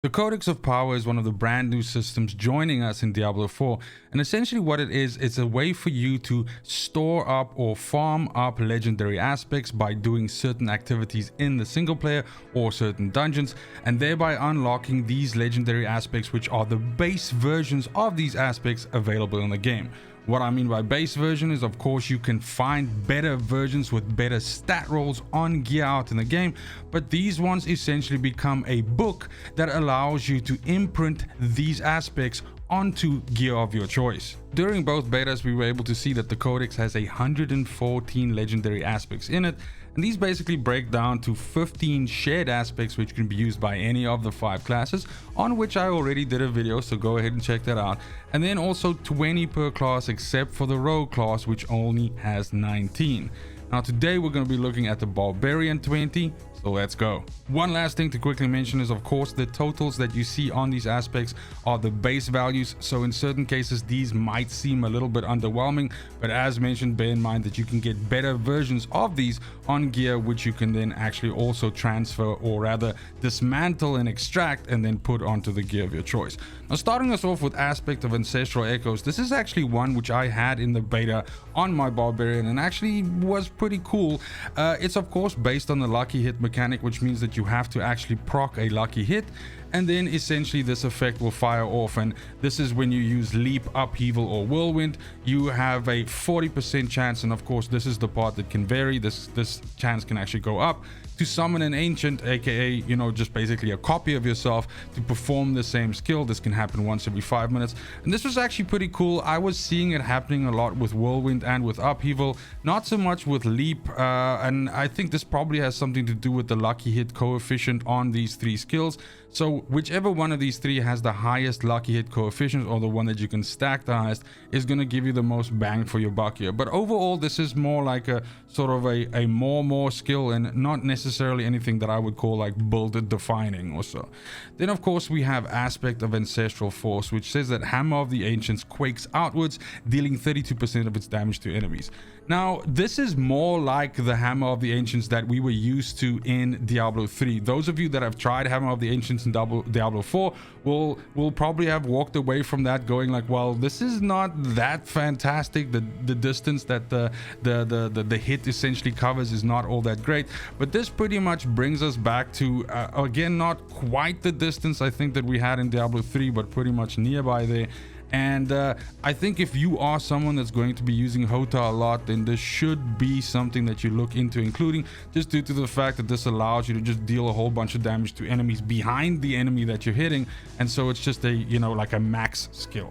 The Codex of Power is one of the brand new systems joining us in Diablo 4, and essentially what it is, it's a way for you to store up or farm up legendary aspects by doing certain activities in the single player or certain dungeons, and thereby unlocking these legendary aspects, which are the base versions of these aspects available in the game. What I mean by base version is, of course, you can find better versions with better stat rolls on gear out in the game, but these ones essentially become a book that allows you to imprint these aspects onto gear of your choice. During both betas, we were able to see that the Codex has 114 legendary aspects in it, and these basically break down to 15 shared aspects which can be used by any of the 5 classes, on which I already did a video, so go ahead and check that out. And then also 20 per class except for the Rogue class, which only has 19. Now today we're going to be looking at the Barbarian 20, so let's go. One last thing to quickly mention is, of course, the totals that you see on these aspects are the base values, so in certain cases these might seem a little bit underwhelming, but as mentioned, bear in mind that you can get better versions of these on gear, which you can then actually also transfer, or rather dismantle and extract, and then put onto the gear of your choice. Now, starting us off with Aspect of Ancestral Echoes, this is actually one which I had in the beta on my Barbarian and actually was pretty cool. It's of course based on the lucky hit mechanic, which means that you have to actually proc a lucky hit, and then essentially this effect will fire off, and this is when you use Leap, Upheaval, or Whirlwind. You have a 40% chance, and of course this is the part that can vary. This chance can actually go up to summon an ancient, aka, you know, just basically a copy of yourself to perform the same skill. This can happen once every 5 minutes, and this was actually pretty cool. I was seeing it happening a lot with Whirlwind and with Upheaval, not so much with Leap, and I think this probably has something to do with the lucky hit coefficient on these 3 skills. So whichever one of these 3 has the highest lucky hit coefficient, or the one that you can stack the highest, is going to give you the most bang for your buck here. But overall, this is more like a sort of a more skill, and not necessarily anything that I would call like build defining or so. Then of course we have Aspect of Ancestral Force, which says that Hammer of the Ancients quakes outwards, dealing 32% of its damage to enemies. Now this is more like the Hammer of the Ancients that we were used to in Diablo 3. Those of you that have tried Hammer of the Ancients in Diablo 4 will probably have walked away from that going like, well, this is not that fantastic. The distance that the hit essentially covers is not all that great, but this pretty much brings us back to again, not quite the distance I think that we had in Diablo 3, but pretty much nearby there. And I think if you are someone that's going to be using Hota a lot, then this should be something that you look into including, just due to the fact that this allows you to just deal a whole bunch of damage to enemies behind the enemy that you're hitting, and so it's just a, you know, like a max skill.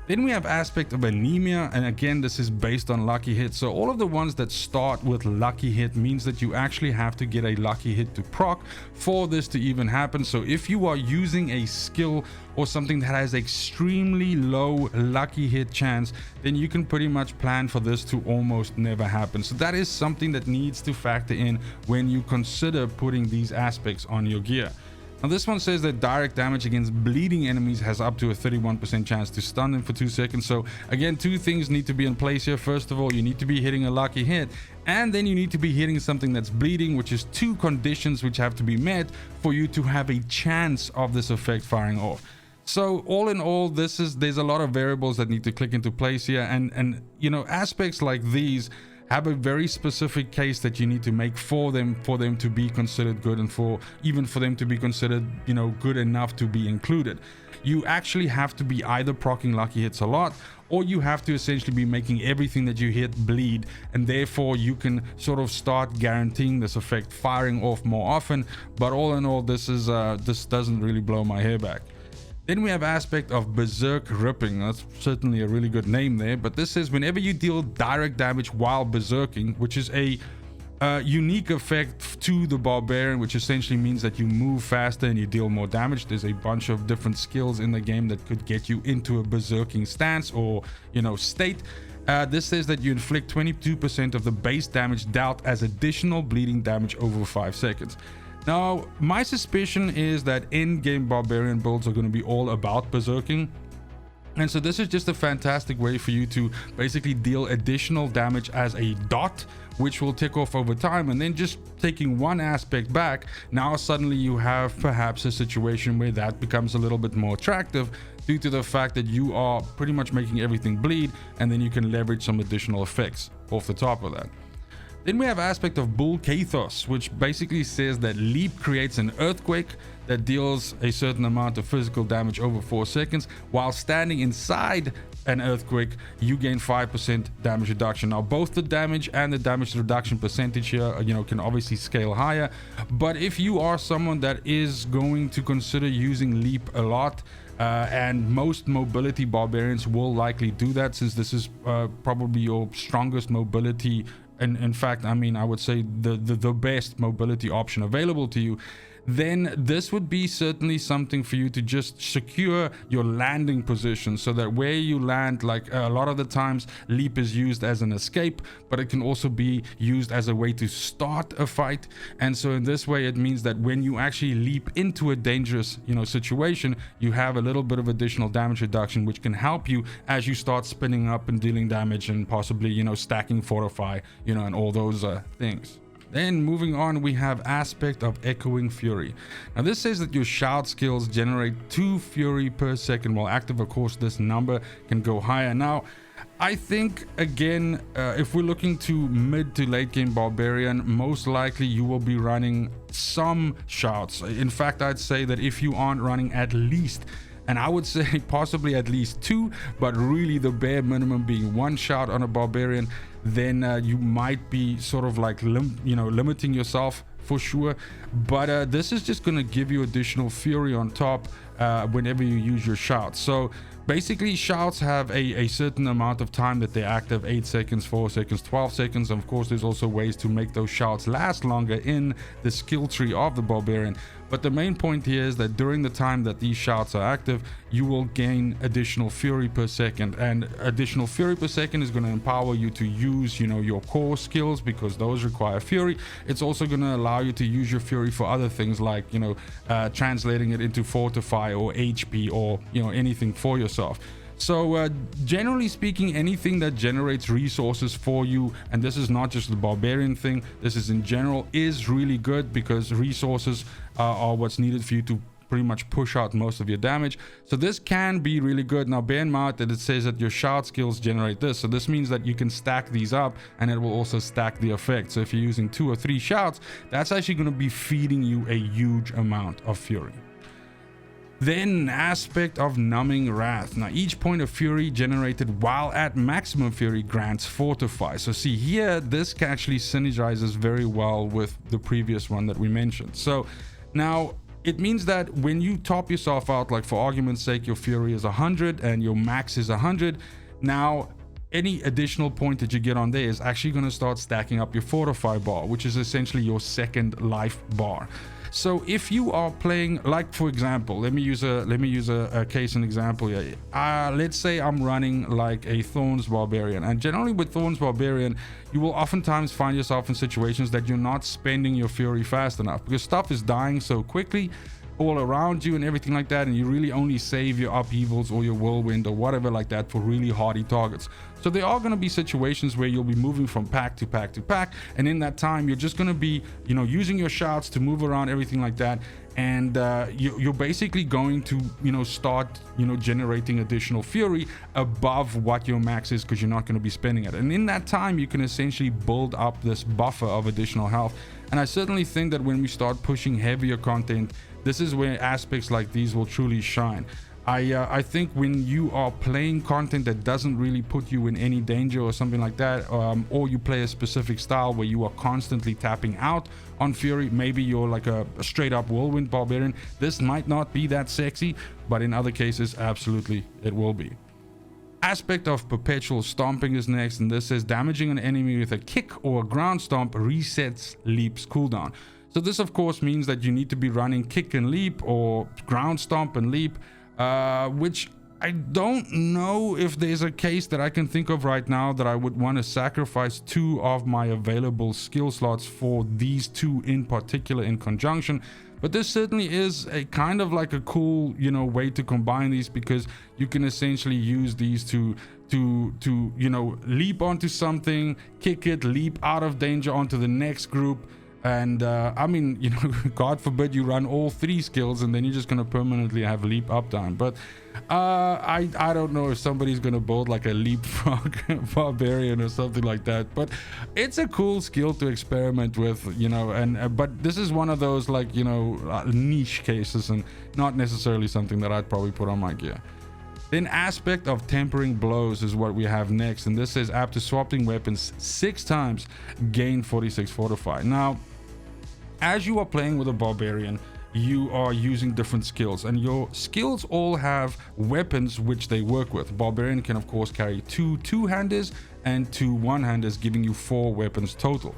Then we have Aspect of Anemia, and again this is based on lucky hit. So all of the ones that start with lucky hit means that you actually have to get a lucky hit to proc for this to even happen. So if you are using a skill or something that has extremely low lucky hit chance, then you can pretty much plan for this to almost never happen. So that is something that needs to factor in when you consider putting these aspects on your gear. Now this one says that direct damage against bleeding enemies has up to a 31% chance to stun them for 2 seconds. So again, 2 things need to be in place here. First of all, you need to be hitting a lucky hit, and then you need to be hitting something that's bleeding, which is 2 conditions which have to be met for you to have a chance of this effect firing off. So all in all, there's a lot of variables that need to click into place here, and you know, aspects like these have a very specific case that you need to make for them to be considered good, and even for them to be considered, you know, good enough to be included. You actually have to be either proccing lucky hits a lot, or you have to essentially be making everything that you hit bleed, and therefore you can sort of start guaranteeing this effect firing off more often. But all in all, this doesn't really blow my hair back. Then we have Aspect of Berserk Ripping. That's certainly a really good name there, but this says whenever you deal direct damage while berserking, which is a unique effect to the Barbarian, which essentially means that you move faster and you deal more damage. There's a bunch of different skills in the game that could get you into a berserking stance or, you know, state. This says that you inflict 22% of the base damage dealt as additional bleeding damage over 5 seconds. Now, my suspicion is that in-game Barbarian builds are going to be all about berserking, And so this is just a fantastic way for you to basically deal additional damage as a dot, which will tick off over time. And then just taking one aspect back, now suddenly you have perhaps a situation where that becomes a little bit more attractive due to the fact that you are pretty much making everything bleed, and then you can leverage some additional effects off the top of that. Then we have aspect of Bullcathos, which basically says that leap creates an earthquake that deals a certain amount of physical damage over 4 seconds. While standing inside an earthquake, you gain 5% damage reduction. Now, both the damage and the damage reduction percentage here, can obviously scale higher. But if you are someone that is going to consider using leap a lot, and most mobility barbarians will likely do that, since this is probably your strongest mobility. And in fact, I would say the best mobility option available to you, then this would be certainly something for you to just secure your landing position, so that where you land, like a lot of the times leap is used as an escape, but it can also be used as a way to start a fight. And so in this way, it means that when you actually leap into a dangerous situation, you have a little bit of additional damage reduction, which can help you as you start spinning up and dealing damage, and possibly stacking fortify, and all those things. Then moving on, we have aspect of Echoing Fury. Now this says that your shout skills generate 2 fury per second while active. Of course, this number can go higher. Now, I think, again, if we're looking to mid to late game barbarian, most likely you will be running some shouts. In fact, I'd say that if you aren't running at least, and I would say possibly at least 2, but really the bare minimum being 1 shout on a barbarian, then you might be sort of like limiting yourself for sure. But this is just going to give you additional fury on top whenever you use your shouts. So basically, shouts have a certain amount of time that they're active: 8 seconds, 4 seconds, 12 seconds. And of course, there's also ways to make those shouts last longer in the skill tree of the barbarian. But the main point here is that during the time that these shouts are active, you will gain additional fury per second, and additional fury per second is going to empower you to use your core skills, because those require fury. It's also going to allow you to use your fury for other things, like translating it into fortify or HP, or anything for yourself. So generally speaking, anything that generates resources for you, and this is not just the barbarian thing, this is in general, is really good, because resources are what's needed for you to pretty much push out most of your damage. So this can be really good. Now bear in mind that it says that your shout skills generate this, so this means that you can stack these up, and it will also stack the effect. So if you're using 2 or 3 shouts, that's actually going to be feeding you a huge amount of fury. Then aspect of Numbing Wrath. Now each point of fury generated while at maximum fury grants fortify. So see here, this actually synergizes very well with the previous one that we mentioned. So now it means that when you top yourself out, like for argument's sake, your fury is 100 and your max is 100, now any additional point that you get on there is actually going to start stacking up your fortify bar, which is essentially your second life bar. So if you are playing, like for example, let me use a case and example here. Let's say I'm running like a Thorns Barbarian, and generally with Thorns Barbarian, you will oftentimes find yourself in situations that you're not spending your fury fast enough, because stuff is dying so quickly all around you and everything like that, and you really only save your upheavals or your whirlwind or whatever like that for really hardy targets. So there are going to be situations where you'll be moving from pack to pack to pack, and in that time you're just going to be using your shouts to move around, everything like that, and you're basically going to start generating additional fury above what your max is, because you're not going to be spending it. And in that time you can essentially build up this buffer of additional health. And I certainly think that when we start pushing heavier content, this is where aspects like these will truly shine. I think when you are playing content that doesn't really put you in any danger or something like that, or you play a specific style where you are constantly tapping out on fury, maybe you're like a straight up whirlwind barbarian, this might not be that sexy, but in other cases absolutely it will be. Aspect of Perpetual Stomping is next, and this says damaging an enemy with a kick or a ground stomp resets leap's cooldown. So this of course means that you need to be running kick and leap, or ground stomp and leap, which I don't know if there's a case that I can think of right now that I would want to sacrifice 2 of my available skill slots for these 2 in particular in conjunction. But this certainly is a kind of like a cool, you know, way to combine these, because you can essentially use these to you know, leap onto something, kick it, leap out of danger onto the next group. And I mean, you know, God forbid you run all 3 skills and then you're just going to permanently have leap uptime. But I don't know if somebody's going to build like a leapfrog barbarian or something like that. But it's a cool skill to experiment with, you know, and but this is one of those, like, you know, niche cases and not necessarily something that I'd probably put on my gear. Then aspect of tempering blows is what we have next, and this says after swapping weapons 6 times, gain 46 fortify. Now, as you are playing with a barbarian, you are using different skills, and your skills all have weapons which they work with. Barbarian can of course carry 2 two-handers and 2 one-handers, giving you 4 weapons total.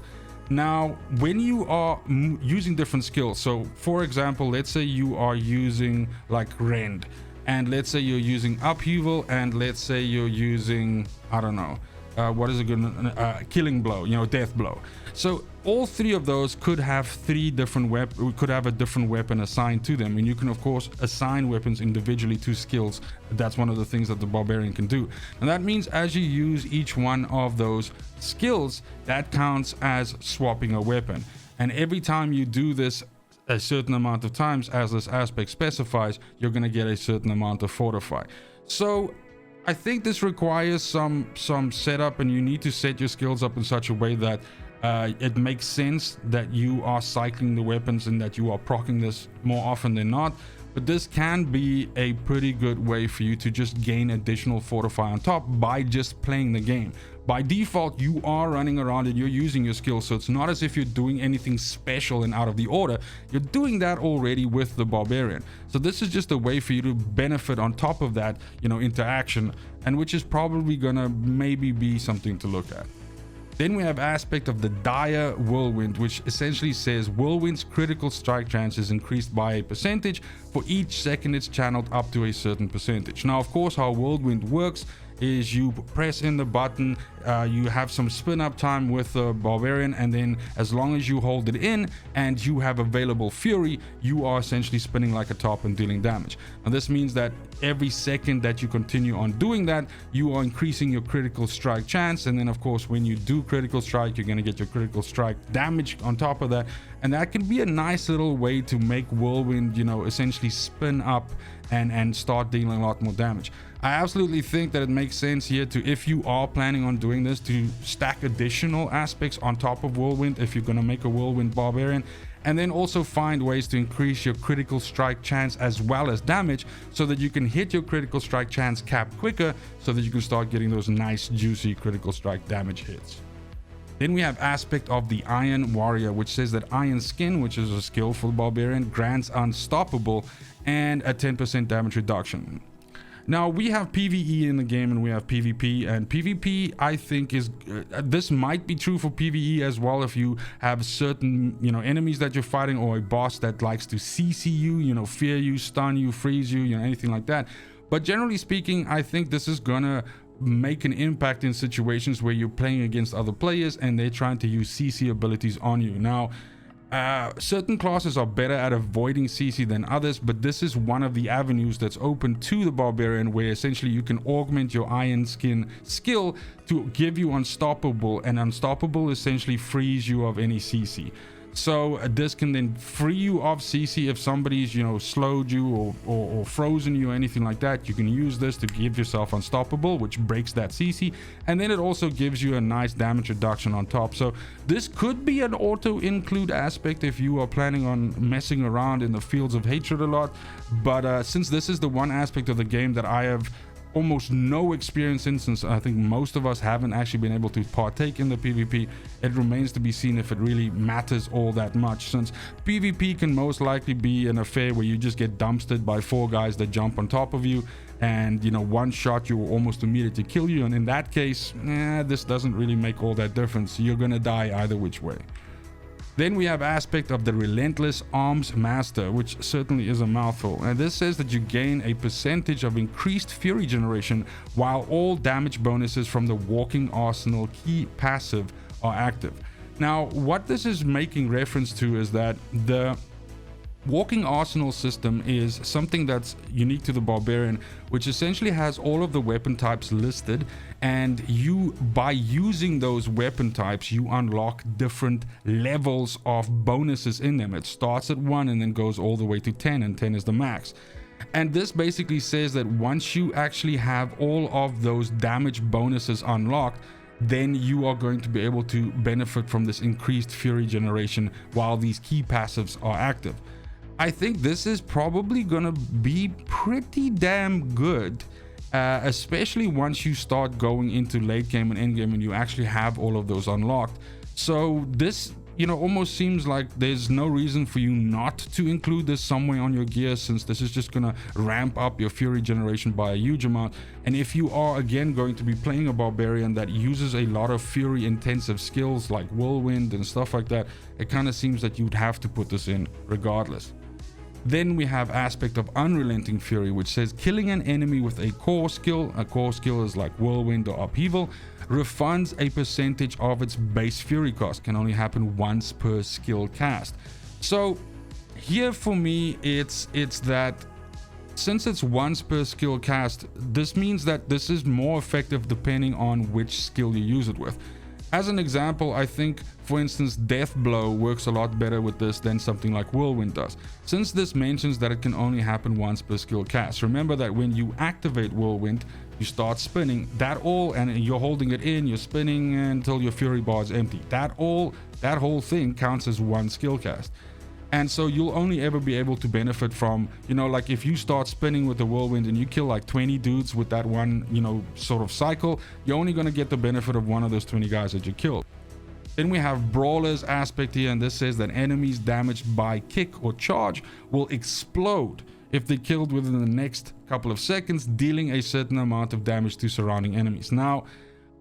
Now, when you are using different skills, so for example, let's say you are using like rend, and let's say you're using upheaval, and let's say you're using, I don't know, what is a good killing blow, you know, death blow. So all 3 of those could have 3 different could have a different weapon assigned to them, and you can of course assign weapons individually to skills. That's one of the things that the barbarian can do, and that means as you use each one of those skills, that counts as swapping a weapon. And every time you do this a certain amount of times, as this aspect specifies, you're going to get a certain amount of fortify. So I think this requires some setup, and you need to set your skills up in such a way that it makes sense that you are cycling the weapons and that you are proccing this more often than not. But this can be a pretty good way for you to just gain additional fortify on top by just playing the game. By default, you are running around and you're using your skills, so it's not as if you're doing anything special and out of the order. You're doing that already with the barbarian. So this is just a way for you to benefit on top of that, you know, interaction, and which is probably gonna maybe be something to look at. Then we have aspect of the dire Whirlwind, which essentially says Whirlwind's critical strike chance is increased by a percentage for each second it's channeled up to a certain percentage. Now, of course, how Whirlwind works is you press in the button, you have some spin up time with the barbarian, and then as long as you hold it in and you have available fury, you are essentially spinning like a top and dealing damage. And this means that every second that you continue on doing that, you are increasing your critical strike chance. And then of course, when you do critical strike, you're going to get your critical strike damage on top of that, and that can be a nice little way to make Whirlwind, you know, essentially spin up and start dealing a lot more damage. I absolutely think that it makes sense here to, if you are planning on doing this, to stack additional aspects on top of Whirlwind if you're going to make a Whirlwind barbarian, and then also find ways to increase your critical strike chance as well as damage, so that you can hit your critical strike chance cap quicker, so that you can start getting those nice juicy critical strike damage hits. Then we have aspect of the Iron Warrior, which says that Iron Skin, which is a skill for the barbarian, grants unstoppable and a 10% damage reduction. Now, we have PvE in the game and we have PvP, and PvP, I think, is this might be true for PvE as well if you have certain, you know, enemies that you're fighting, or a boss that likes to CC you, you know, fear you, stun you, freeze you, you know, anything like that. But generally speaking, I think this is gonna make an impact in situations where you're playing against other players and they're trying to use CC abilities on you. Now, certain classes are better at avoiding CC than others, but this is one of the avenues that's open to the barbarian, where essentially you can augment your Iron Skin skill to give you unstoppable, and unstoppable essentially frees you of any CC. So this can then free you of CC if somebody's, you know, slowed you or frozen you or anything like that. You can use this to give yourself unstoppable, which breaks that CC, and then it also gives you a nice damage reduction on top. So this could be an auto include aspect if you are planning on messing around in the fields of hatred a lot. But since this is the one aspect of the game that I have almost no experience in, since I think most of us haven't actually been able to partake in the PvP, it remains to be seen if it really matters all that much, since PvP can most likely be an affair where you just get dumpstered by 4 guys that jump on top of you, and, you know, one shot you will almost immediately kill you, and in that case, this doesn't really make all that difference. You're gonna die either which way. Then we have aspect of the Relentless Arms Master, which certainly is a mouthful. And this says that you gain a percentage of increased fury generation while all damage bonuses from the Walking Arsenal key passive are active. Now, what this is making reference to is that the Walking Arsenal system is something that's unique to the Barbarian, which essentially has all of the weapon types listed, and you, by using those weapon types, you unlock different levels of bonuses in them. It starts at 1 and then goes all the way to 10, and 10 is the max. And this basically says that once you actually have all of those damage bonuses unlocked, then you are going to be able to benefit from this increased fury generation while these key passives are active. I think this is probably gonna be pretty damn good, especially once you start going into late game and end game and you actually have all of those unlocked. So this, you know, almost seems like there's no reason for you not to include this somewhere on your gear, since this is just gonna ramp up your fury generation by a huge amount. And if you are again going to be playing a Barbarian that uses a lot of fury intensive skills like Whirlwind and stuff like that, it kind of seems that you'd have to put this in regardless. Then we have aspect of Unrelenting Fury, which says killing an enemy with a core skill is like Whirlwind or Upheaval, refunds a percentage of its base fury cost. Can only happen once per skill cast. So here for me, it's that since it's once per skill cast, this means that this is more effective depending on which skill you use it with. As an example, I think, for instance, Death Blow works a lot better with this than something like Whirlwind does, since this mentions that it can only happen once per skill cast. Remember that when you activate Whirlwind, you start spinning, and you're holding it in, you're spinning until your fury bar is empty. That whole thing counts as one skill cast. And so you'll only ever be able to benefit from, you know, like if you start spinning with the Whirlwind and you kill like 20 dudes with that one, you know, sort of cycle, you're only going to get the benefit of one of those 20 guys that you killed. Then we have Brawlers aspect here, and this says that enemies damaged by kick or charge will explode if they're killed within the next couple of seconds, dealing a certain amount of damage to surrounding enemies. Now,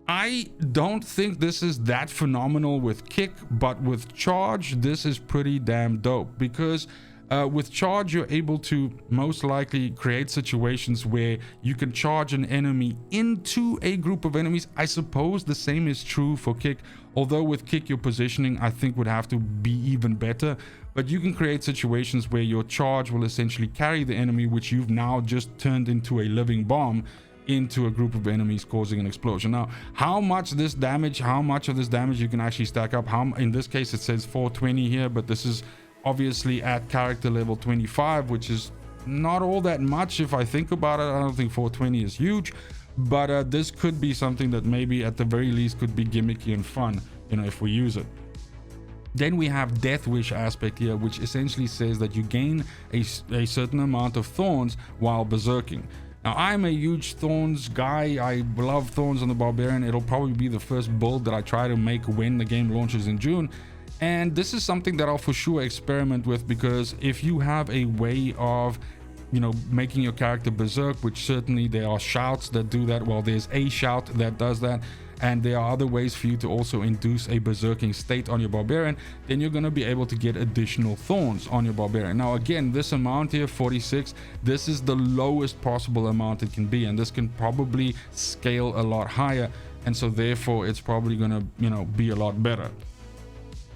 I don't think this is that phenomenal with kick, but with charge, this is pretty damn dope, because with charge, you're able to most likely create situations where you can charge an enemy into a group of enemies. I suppose the same is true for kick, although with kick, your positioning, I think, would have to be even better. But you can create situations where your charge will essentially carry the enemy, which you've now just turned into a living bomb, into a group of enemies, causing an explosion. Now, how much of this damage you can actually stack up, in this case it says 420 here, but this is obviously at character level 25, which is not all that much if I think about it. I don't think 420 is huge, but this could be something that maybe at the very least could be gimmicky and fun, you know, if we use it. Then we have Death Wish aspect here, which essentially says that you gain a certain amount of thorns while berserking. Now, I'm a huge Thorns guy. I love Thorns on the Barbarian. It'll probably be the first build that I try to make when the game launches in June. And this is something that I'll for sure experiment with, because if you have a way of, you know, making your character berserk, which certainly there are shouts that do that, well, there's a shout that does that, and there are other ways for you to also induce a berserking state on your Barbarian, then you're going to be able to get additional thorns on your Barbarian. Now again, this amount here, 46, this is the lowest possible amount it can be, and this can probably scale a lot higher, and so therefore it's probably going to, you know, be a lot better.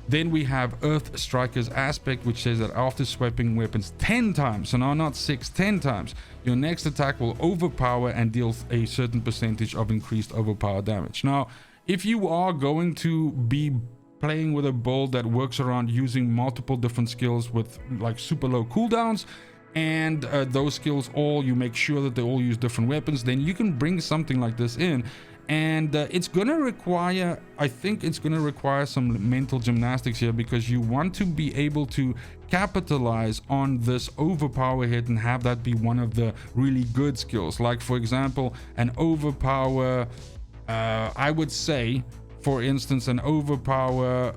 Then we have Earth Strikers aspect, which says that after swapping weapons 10 times, so now not 6, 10 times, your next attack will overpower and deal a certain percentage of increased overpower damage. Now, if you are going to be playing with a build that works around using multiple different skills with like super low cooldowns, and those skills you make sure that they all use different weapons, then you can bring something like this in. And it's gonna require, I think it's gonna require some mental gymnastics here, because you want to be able to capitalize on this overpower hit and have that be one of the really good skills. Like, for example, an overpower, I would say, for instance, an overpower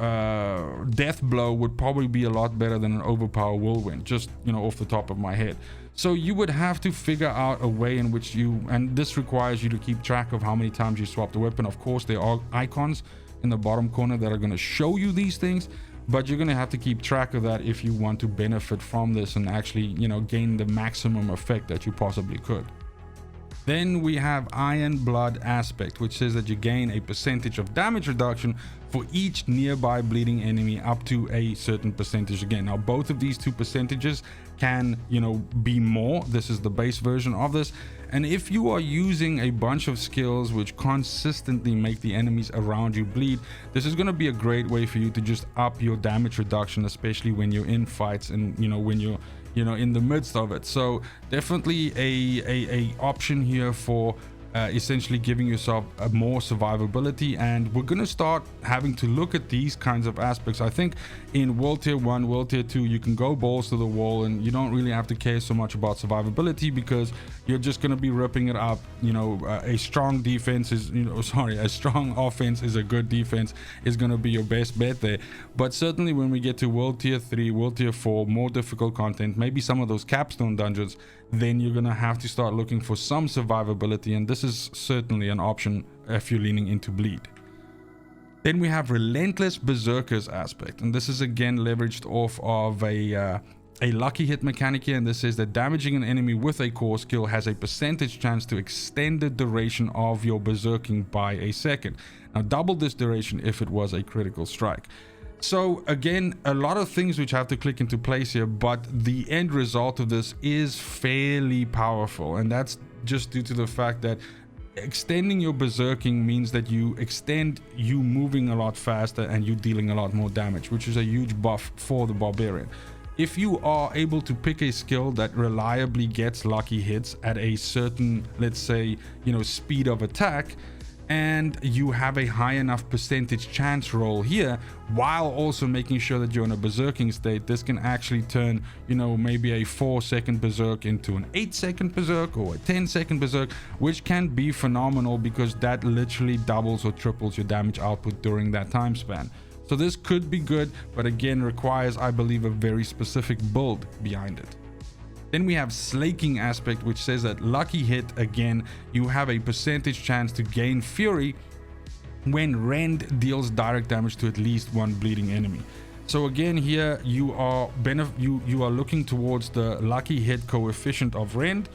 Death Blow would probably be a lot better than an overpower Whirlwind, just, you know, off the top of my head. So you would have to figure out a way in which and this requires you to keep track of how many times you swap the weapon. Of course, there are icons in the bottom corner that are going to show you these things, but you're going to have to keep track of that if you want to benefit from this and actually, you know, gain the maximum effect that you possibly could. Then we have Iron Blood Aspect, which says that you gain a percentage of damage reduction for each nearby bleeding enemy up to a certain percentage. Again, now both of these two percentages can, you know, be more. This is the base version of this. And if you are using a bunch of skills which consistently make the enemies around you bleed, this is going to be a great way for you to just up your damage reduction, especially when you're in fights and, you know, when you're, you know, in the midst of it. So definitely a option here for essentially giving yourself a more survivability. And we're going to start having to look at these kinds of aspects. I think in World Tier 1, World Tier 2, you can go balls to the wall and you don't really have to care so much about survivability, because you're just going to be ripping it up. You know, a strong defense is, you know, sorry, a strong offense is a good defense, is going to be your best bet there. But certainly when we get to World Tier 3, World Tier 4, more difficult content, maybe some of those capstone dungeons, then you're going to have to start looking for some survivability, and this is certainly an option if you're leaning into bleed. Then we have Relentless Berserkers Aspect, and this is again leveraged off of a lucky hit mechanic here, and this says that damaging an enemy with a core skill has a percentage chance to extend the duration of your berserking by a second. Now double this duration if it was a critical strike. So again, a lot of things which have to click into place here, but the end result of this is fairly powerful, and that's just due to the fact that extending your berserking means that you extend you moving a lot faster and you dealing a lot more damage, which is a huge buff for the barbarian. If you are able to pick a skill that reliably gets lucky hits at a certain, let's say, you know, speed of attack, and you have a high enough percentage chance roll here, while also making sure that you're in a berserking state, this can actually turn, you know, maybe a 4-second berserk into an 8-second berserk or a 10-second berserk, which can be phenomenal because that literally doubles or triples your damage output during that time span. So this could be good, but again requires, I believe, a very specific build behind it. Then we have Slaking Aspect, which says that lucky hit, again, you have a percentage chance to gain fury when rend deals direct damage to at least one bleeding enemy. So again, here you are you are looking towards the lucky hit coefficient of rend,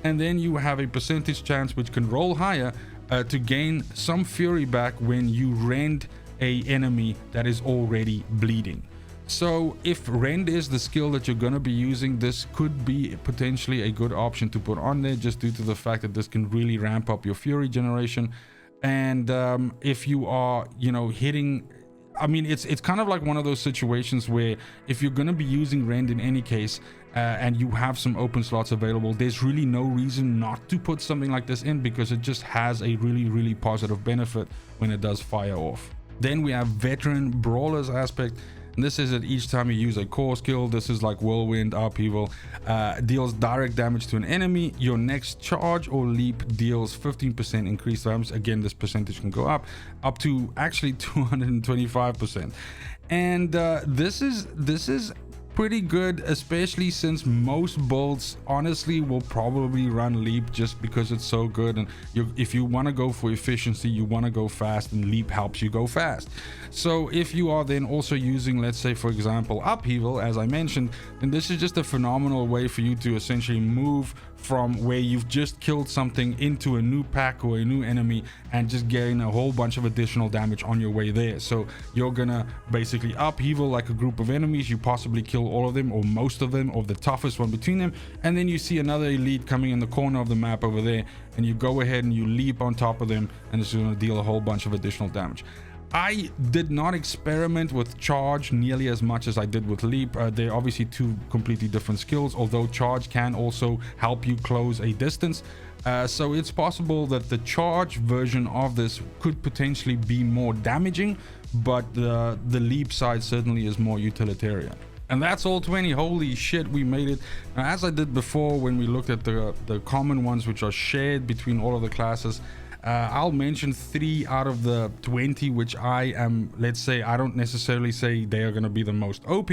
and then you have a percentage chance which can roll higher to gain some fury back when you rend a enemy that is already bleeding. So if rend is the skill that you're going to be using, this could be potentially a good option to put on there, just due to the fact that this can really ramp up your fury generation. And if you are, you know, hitting, I mean, it's kind of like one of those situations where if you're going to be using rend in any case, and you have some open slots available, there's really no reason not to put something like this in, because it just has a really positive benefit when it does fire off. Then we have Veteran Brawlers Aspect. And this is that each time you use a core skill, this is like Whirlwind, Upheaval, deals direct damage to an enemy. Your next charge or leap deals 15% increased damage. Again, this percentage can go up to actually 225%. And this is pretty good, especially since most builds honestly will probably run leap just because it's so good. And if you want to go for efficiency, you want to go fast, and leap helps you go fast. So if you are then also using, let's say for example, Upheaval, as I mentioned, then this is just a phenomenal way for you to essentially move from where you've just killed something into a new pack or a new enemy and just gain a whole bunch of additional damage on your way there. So you're gonna basically Upheaval like a group of enemies, you possibly kill all of them or most of them or the toughest one between them, and then you see another elite coming in the corner of the map over there, and you go ahead and you leap on top of them, and it's gonna deal a whole bunch of additional damage. I did not experiment with charge nearly as much as I did with leap. They're obviously two completely different skills, although charge can also help you close a distance. So it's possible that the charge version of this could potentially be more damaging, but the leap side certainly is more utilitarian. And that's all 20. Holy shit, we made it. Now, as I did before when we looked at the common ones which are shared between all of the classes, I'll mention 3 out of the 20 which I am, let's say, I don't necessarily say they are going to be the most OP,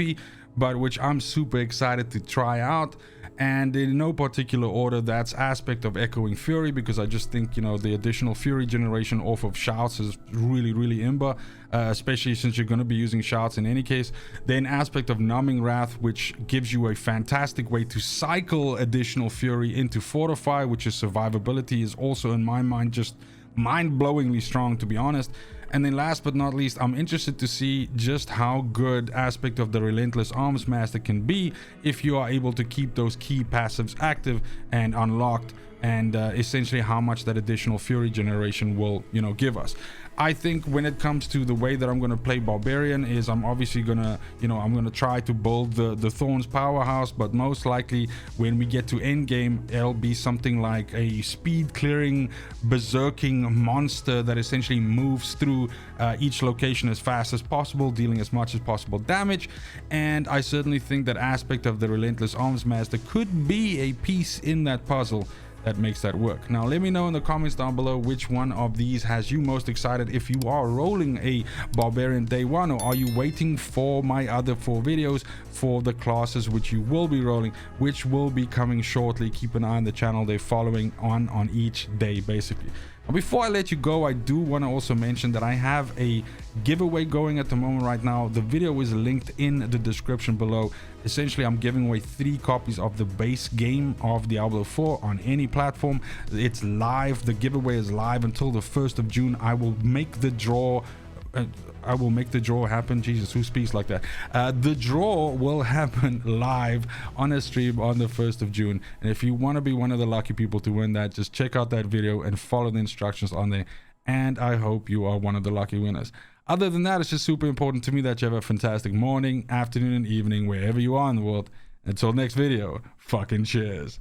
but which I'm super excited to try out. And in no particular order, that's Aspect of Echoing Fury, because I just think, you know, the additional Fury generation off of Shouts is really imber, especially since you're going to be using Shouts in any case. Then Aspect of Numbing Wrath, which gives you a fantastic way to cycle additional Fury into Fortify, which is survivability is also in my mind just mind-blowingly strong, to be honest. And then last but not least, I'm interested to see just how good Aspect of the Relentless Arms Master can be if you are able to keep those key passives active and unlocked, and essentially how much that additional Fury generation will, you know, give us. I think when it comes to the way that I'm going to play Barbarian is I'm obviously going to, you know, I'm going to try to build the Thorns powerhouse, but most likely when we get to end game, it'll be something like a speed clearing, berserking monster that essentially moves through each location as fast as possible, dealing as much as possible damage. And I certainly think that Aspect of the Relentless Arms Master could be a piece in that puzzle that makes that work. Now let me know in the comments down below which one of these has you most excited, if you are rolling a Barbarian day one, or are you waiting for my other 4 videos for the classes which you will be rolling, which will be coming shortly. Keep an eye on the channel, they're following on each day basically. Before I let you go, I do want to also mention that I have a giveaway going at the moment right now. The video is linked in the description below. Essentially, I'm giving away 3 copies of the base game of Diablo 4 on any platform. It's live. The giveaway is live until the 1st of June. I will make the draw happen. Jesus, who speaks like that? The draw will happen live on a stream on the 1st of June. And if you want to be one of the lucky people to win that, just check out that video and follow the instructions on there. And I hope you are one of the lucky winners. Other than that, it's just super important to me that you have a fantastic morning, afternoon, and evening, wherever you are in the world. Until next video, fucking cheers.